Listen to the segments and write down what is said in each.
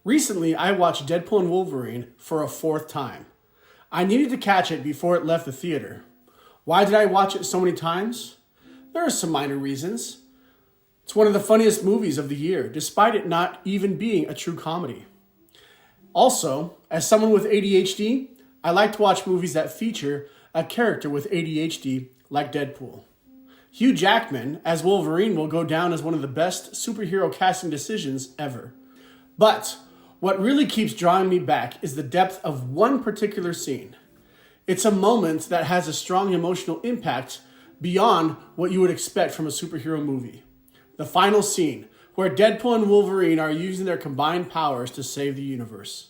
Recently, I watched Deadpool and Wolverine for a fourth time. I needed to catch it before it left the theater. Why did I watch it so many times? There are some minor reasons. It's one of the funniest movies of the year, despite it not even being a true comedy. Also, as someone with ADHD, I like to watch movies that feature a character with ADHD like Deadpool. Hugh Jackman as Wolverine will go down as one of the best superhero casting decisions ever. But what really keeps drawing me back is the depth of one particular scene. It's a moment that has a strong emotional impact beyond what you would expect from a superhero movie. The final scene, where Deadpool and Wolverine are using their combined powers to save the universe.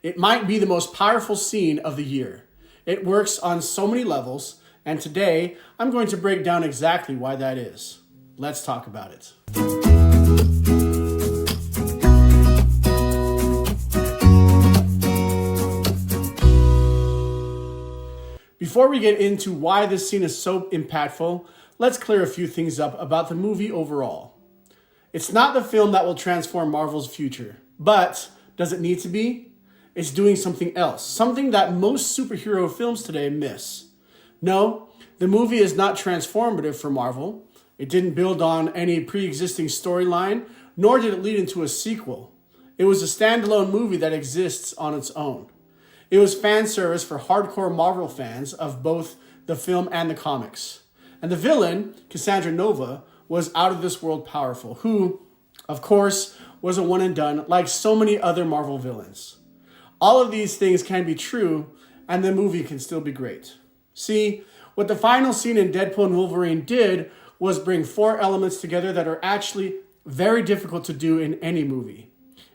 It might be the most powerful scene of the year. It works on so many levels, and today I'm going to break down exactly why that is. Let's talk about it. Before we get into why this scene is so impactful, let's clear a few things up about the movie overall. It's not the film that will transform Marvel's future, but does it need to be? It's doing something else, something that most superhero films today miss. No, the movie is not transformative for Marvel. It didn't build on any pre-existing storyline, nor did it lead into a sequel. It was a standalone movie that exists on its own. It was fan service for hardcore Marvel fans of both the film and the comics. And the villain, Cassandra Nova, was out of this world powerful, who, of course, was a one and done like so many other Marvel villains. All of these things can be true, and the movie can still be great. See, what the final scene in Deadpool and Wolverine did was bring four elements together that are actually very difficult to do in any movie.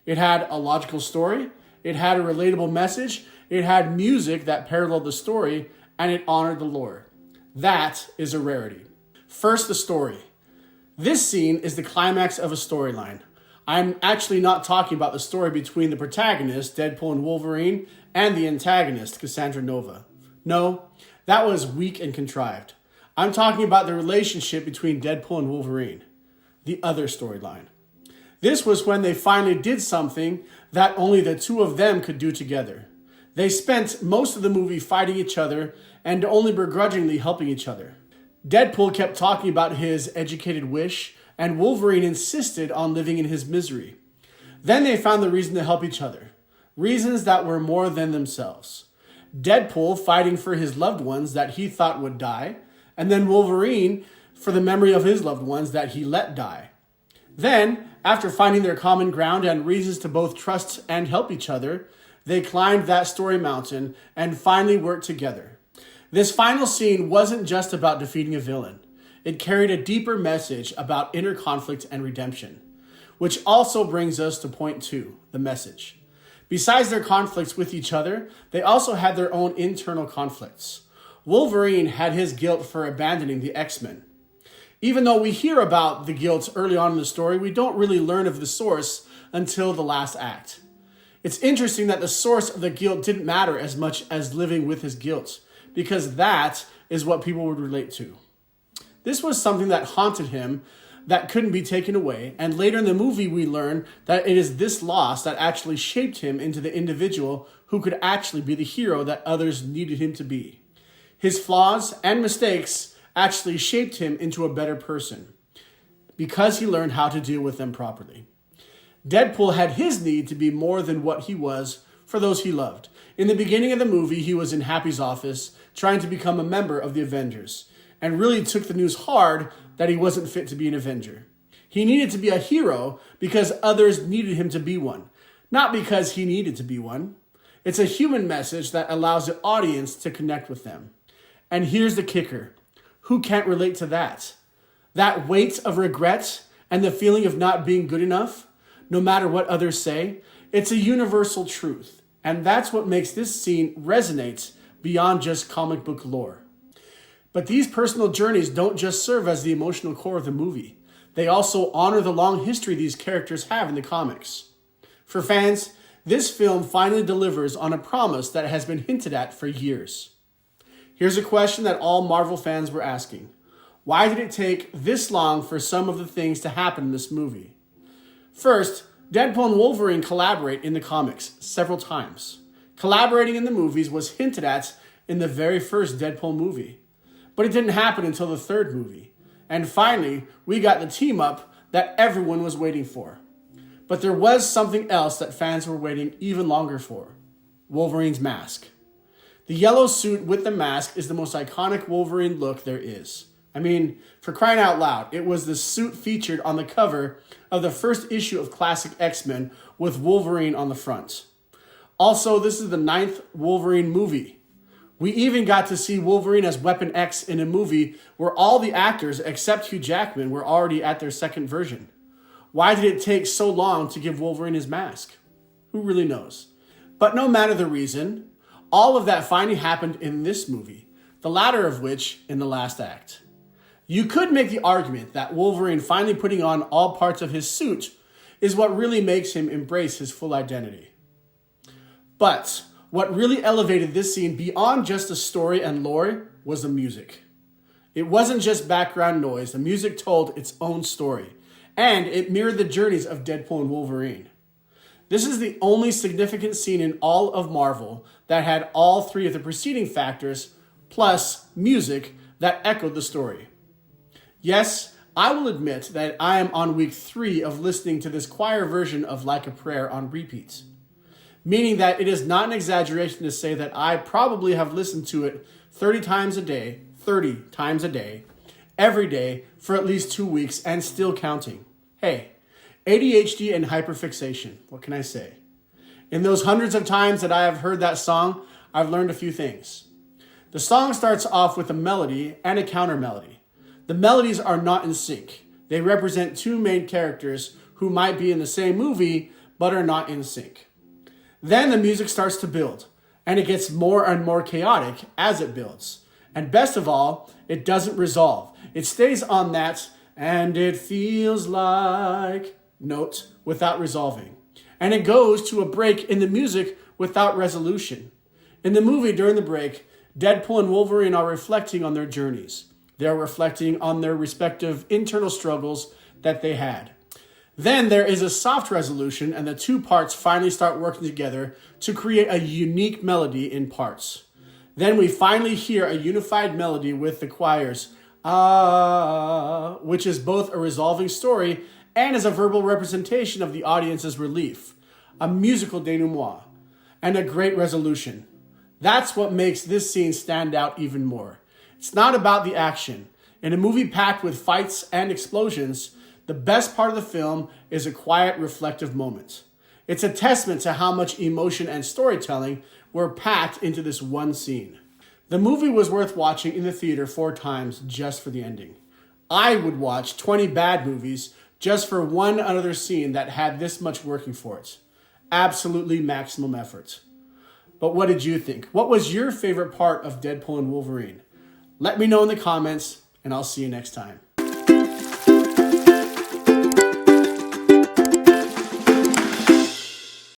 It had a logical story, it had a relatable message, it had music that paralleled the story, and it honored the lore. That is a rarity. First, the story. This scene is the climax of a storyline. I'm actually not talking about the story between the protagonist, Deadpool and Wolverine, and the antagonist, Cassandra Nova. No, that was weak and contrived. I'm talking about the relationship between Deadpool and Wolverine, the other storyline. This was when they finally did something that only the two of them could do together. They spent most of the movie fighting each other and only begrudgingly helping each other. Deadpool kept talking about his educated wish, and Wolverine insisted on living in his misery. Then they found the reason to help each other, reasons that were more than themselves. Deadpool fighting for his loved ones that he thought would die, and then Wolverine for the memory of his loved ones that he let die. Then, after finding their common ground and reasons to both trust and help each other, they climbed that story mountain and finally worked together. This final scene wasn't just about defeating a villain. It carried a deeper message about inner conflict and redemption, which also brings us to point 2, the message. Besides their conflicts with each other, they also had their own internal conflicts. Wolverine had his guilt for abandoning the X-Men. Even though we hear about the guilt early on in the story, we don't really learn of the source until the last act. It's interesting that the source of the guilt didn't matter as much as living with his guilt, because that is what people would relate to. This was something that haunted him that couldn't be taken away, and later in the movie we learn that it is this loss that actually shaped him into the individual who could actually be the hero that others needed him to be. His flaws and mistakes actually shaped him into a better person, because he learned how to deal with them properly. Deadpool had his need to be more than what he was for those he loved. In the beginning of the movie, he was in Happy's office trying to become a member of the Avengers, and really took the news hard that he wasn't fit to be an Avenger. He needed to be a hero because others needed him to be one, not because he needed to be one. It's a human message that allows the audience to connect with them. And here's the kicker. Who can't relate to that? That weight of regret and the feeling of not being good enough, no matter what others say, it's a universal truth. And that's what makes this scene resonate beyond just comic book lore. But these personal journeys don't just serve as the emotional core of the movie. They also honor the long history these characters have in the comics. For fans, this film finally delivers on a promise that has been hinted at for years. Here's a question that all Marvel fans were asking. Why did it take this long for some of the things to happen in this movie? First, Deadpool and Wolverine collaborate in the comics several times. Collaborating in the movies was hinted at in the very first Deadpool movie, but it didn't happen until the third movie. And finally, we got the team up that everyone was waiting for. But there was something else that fans were waiting even longer for: Wolverine's mask. The yellow suit with the mask is the most iconic Wolverine look there is. I mean, for crying out loud, it was the suit featured on the cover of the first issue of Classic X-Men with Wolverine on the front. Also, this is the 9th Wolverine movie. We even got to see Wolverine as Weapon X in a movie where all the actors except Hugh Jackman were already at their second version. Why did it take so long to give Wolverine his mask? Who really knows? But no matter the reason, all of that finally happened in this movie, the latter of which in the last act. You could make the argument that Wolverine finally putting on all parts of his suit is what really makes him embrace his full identity. But what really elevated this scene beyond just the story and lore was the music. It wasn't just background noise. The music told its own story, and it mirrored the journeys of Deadpool and Wolverine. This is the only significant scene in all of Marvel that had all three of the preceding factors, plus music that echoed the story. Yes, I will admit that I am on week 3 of listening to this choir version of Like a Prayer on repeat, meaning that it is not an exaggeration to say that I probably have listened to it 30 times a day, every day for at least 2 weeks and still counting. Hey, ADHD and hyperfixation, what can I say? In those hundreds of times that I have heard that song, I've learned a few things. The song starts off with a melody and a counter melody. The melodies are not in sync. They represent two main characters who might be in the same movie, but are not in sync. Then the music starts to build, and it gets more and more chaotic as it builds. And best of all, it doesn't resolve. It stays on that, and it feels like note without resolving. And it goes to a break in the music without resolution. In the movie, during the break, Deadpool and Wolverine are reflecting on their journeys. They're reflecting on their respective internal struggles that they had. Then there is a soft resolution, and the two parts finally start working together to create a unique melody in parts. Then we finally hear a unified melody with the choirs, which is both a resolving story and is a verbal representation of the audience's relief, a musical denouement, and a great resolution. That's what makes this scene stand out even more. It's not about the action. In a movie packed with fights and explosions, the best part of the film is a quiet, reflective moment. It's a testament to how much emotion and storytelling were packed into this one scene. The movie was worth watching in the theater 4 times just for the ending. I would watch 20 bad movies just for one other scene that had this much working for it. Absolutely maximum effort. But what did you think? What was your favorite part of Deadpool and Wolverine? Let me know in the comments, and I'll see you next time.